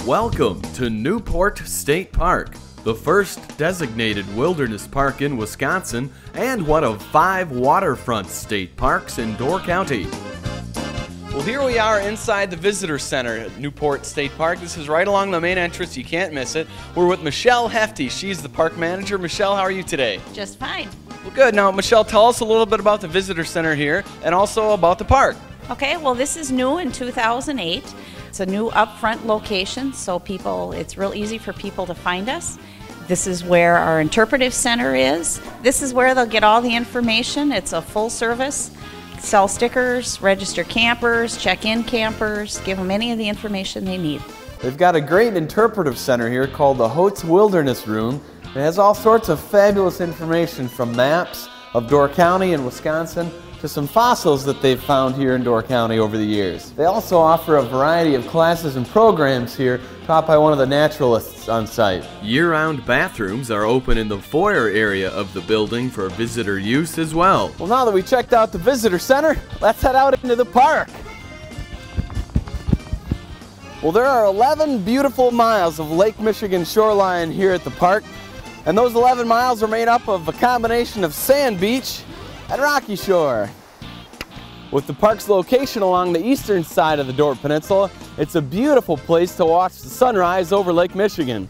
Welcome to Newport State Park, the first designated wilderness park in Wisconsin and one of 5 waterfront state parks in Door County. Well, here we are inside the visitor center at Newport State Park. This is right along the main entrance. You can't miss it. We're with Michelle Hefty. She's the park manager. Michelle, how are you today? Just fine. Well, good. Now, Michelle, tell us a little bit about the visitor center here and also about the park. Okay, well, this is new in 2008. It's a new upfront location, so it's real easy for people to find us. This is where our interpretive center is. This is where they'll get all the information. It's a full service. Sell stickers, register campers, check in campers, give them any of the information they need. They've got a great interpretive center here called the Hotes Wilderness Room. It has all sorts of fabulous information from maps of Door County and Wisconsin to some fossils that they've found here in Door County over the years. They also offer a variety of classes and programs here taught by one of the naturalists on site. Year-round bathrooms are open in the foyer area of the building for visitor use as well. Well, now that we checked out the visitor center, let's head out into the park. Well, there are 11 beautiful miles of Lake Michigan shoreline here at the park, and those 11 miles are made up of a combination of sand beach and rocky shore. With the park's location along the eastern side of the Dordt Peninsula, it's a beautiful place to watch the sunrise over Lake Michigan.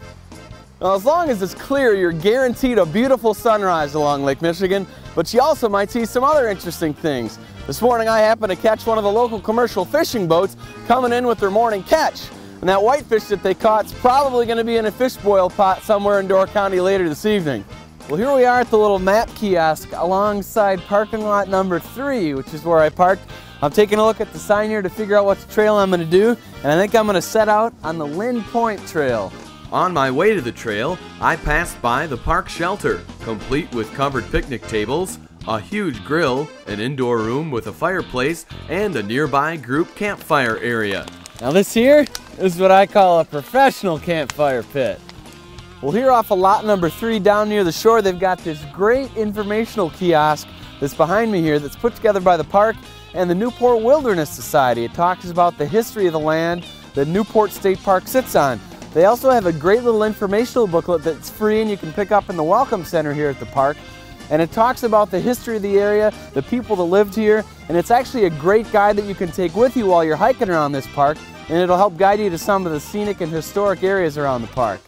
Now, as long as it's clear, you're guaranteed a beautiful sunrise along Lake Michigan, but you also might see some other interesting things. This morning I happened to catch one of the local commercial fishing boats coming in with their morning catch. And that whitefish that they caught is probably going to be in a fish boil pot somewhere in Door County later this evening. Well, here we are at the little map kiosk alongside parking lot number 3, which is where I parked. I'm taking a look at the sign here to figure out what trail I'm going to do, and I think I'm going to set out on the Lynn Point Trail. On my way to the trail, I passed by the park shelter, complete with covered picnic tables, a huge grill, an indoor room with a fireplace, and a nearby group campfire area. Now this here is what I call a professional campfire pit. Well, here off of lot number 3 down near the shore, they've got this great informational kiosk that's behind me here that's put together by the park and the Newport Wilderness Society. It talks about the history of the land that Newport State Park sits on. They also have a great little informational booklet that's free and you can pick up in the Welcome Center here at the park. And it talks about the history of the area, the people that lived here, and it's actually a great guide that you can take with you while you're hiking around this park, and it'll help guide you to some of the scenic and historic areas around the park.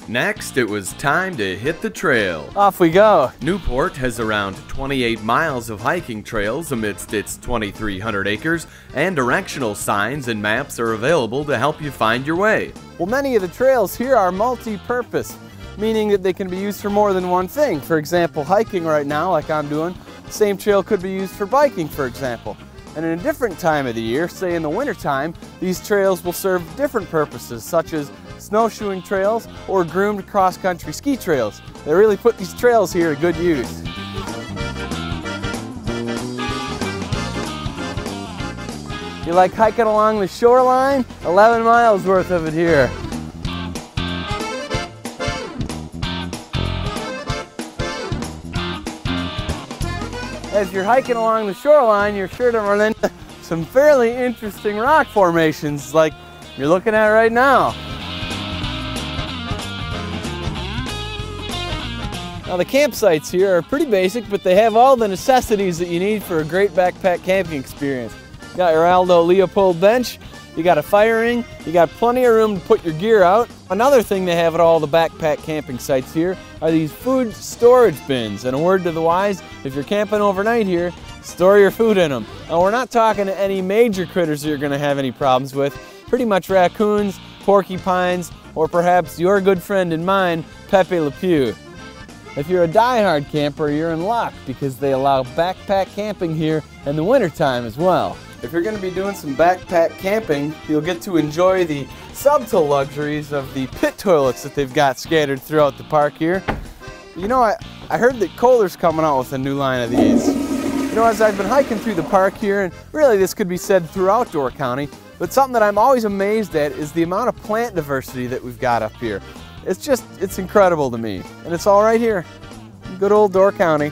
Next, it was time to hit the trail. Off we go. Newport has around 28 miles of hiking trails amidst its 2,300 acres, and directional signs and maps are available to help you find your way. Well, many of the trails here are multi-purpose, meaning that they can be used for more than one thing. For example, hiking right now, like I'm doing, the same trail could be used for biking, for example. And in a different time of the year, say in the wintertime, these trails will serve different purposes, such as snowshoeing trails or groomed cross-country ski trails. They really put these trails here to good use. You like hiking along the shoreline? 11 miles worth of it here. As you're hiking along the shoreline, you're sure to run into some fairly interesting rock formations like you're looking at right now. Now the campsites here are pretty basic, but they have all the necessities that you need for a great backpack camping experience. You got your Aldo Leopold bench, you got a fire ring, you got plenty of room to put your gear out. Another thing they have at all the backpack camping sites here are these food storage bins. And a word to the wise, if you're camping overnight here, store your food in them. Now we're not talking to any major critters that you're going to have any problems with. Pretty much raccoons, porcupines, or perhaps your good friend and mine, Pepe Le Pew. If you're a die-hard camper, you're in luck because they allow backpack camping here in the wintertime as well. If you're going to be doing some backpack camping, you'll get to enjoy the subtle luxuries of the pit toilets that they've got scattered throughout the park here. You know, I heard that Kohler's coming out with a new line of these. You know, as I've been hiking through the park here, and really this could be said throughout Door County, but something that I'm always amazed at is the amount of plant diversity that we've got up here. It's incredible to me. And it's all right here in good old Door County.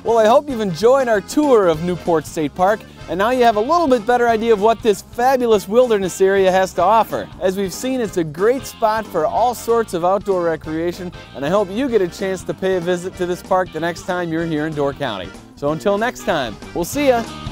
Well, I hope you've enjoyed our tour of Newport State Park, and now you have a little bit better idea of what this fabulous wilderness area has to offer. As we've seen, it's a great spot for all sorts of outdoor recreation, and I hope you get a chance to pay a visit to this park the next time you're here in Door County. So until next time, we'll see ya!